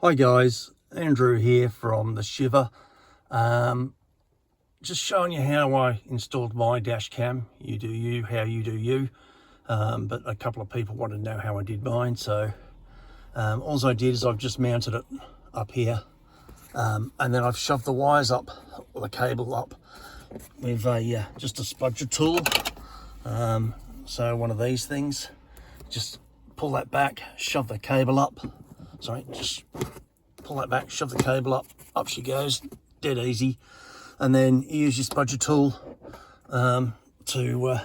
Hi guys, Andrew here from the Shiver. Just showing you how I installed my dash cam. You do you, how you do you. But a couple of people wanted to know how I did mine, so all I did is I've just mounted it up here, and then I've shoved the wires up, or the cable up, with just a spudger tool. So one of these things, just pull that back, shove the cable up. Sorry, just pull that back, shove the cable up she goes, dead easy. And then you use your spudger tool to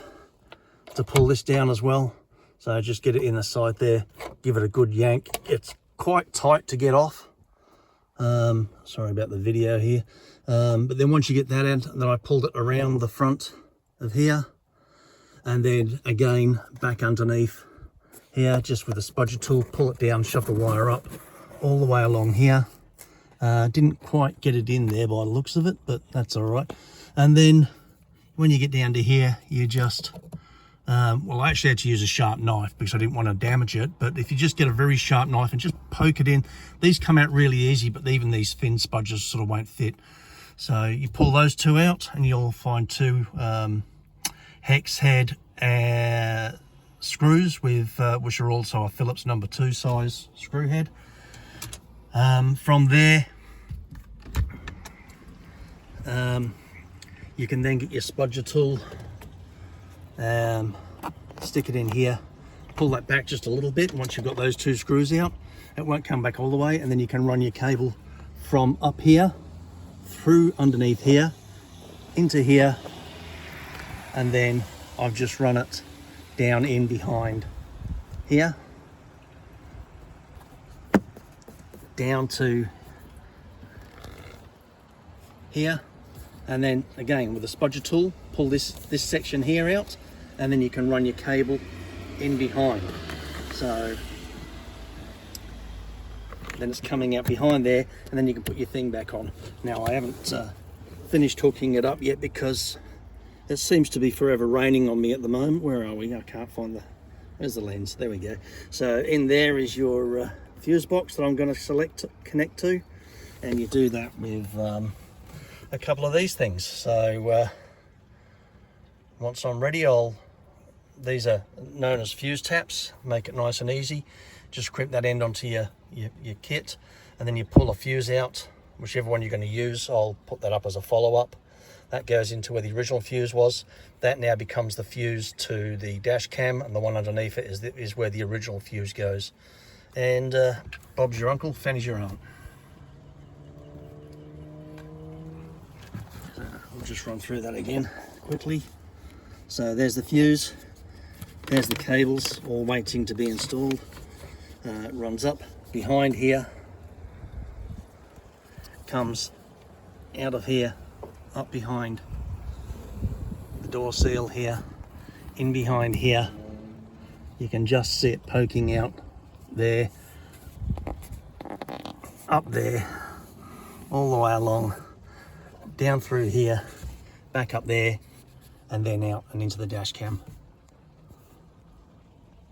pull this down as well. So just get it in the side there, give it a good yank. It's quite tight to get off. Sorry about the video here. But then once you get that out, then I pulled it around the front of here, and then again back underneath here, just with a spudger tool, pull it down, shove the wire up all the way along here. Didn't quite get it in there by the looks of it, but that's all right. And then when you get down to here, you just well, I actually had to use a sharp knife because I didn't want to damage it, but if you just get a very sharp knife and just poke it in, these come out really easy, but even these thin spudgers sort of won't fit. So you pull those two out and you'll find two hex head screws with which are also a Phillips number 2 size screw head. From there you can then get your spudger tool, stick it in here, pull that back just a little bit. Once you've got those two screws out, it won't come back all the way, and then you can run your cable from up here through underneath here into here, and then I've just run it down in behind here, down to here, and then again with the spudger tool pull this section here out, and then you can run your cable in behind. So then it's coming out behind there, and then you can put your thing back on. Now I haven't finished hooking it up yet because it seems to be forever raining on me at the moment. Where are we? I can't find where's the lens? There we go. So in there is your fuse box that I'm going to connect to, and you do that with a couple of these things. So once I'm ready, these are known as fuse taps, make it nice and easy. Just crimp that end onto your kit, and then you pull a fuse out, whichever one you're going to use. I'll put that up as a follow-up. That goes into where the original fuse was. That now becomes the fuse to the dash cam, and the one underneath it is where the original fuse goes. And Bob's your uncle, Fanny's your aunt. So I'll just run through that again quickly. So there's the fuse, there's the cables all waiting to be installed. It runs up behind here, comes out of here, up behind the door seal here, in behind here. You can just see it poking out there, up there, all the way along, down through here, back up there, and then out and into the dash cam.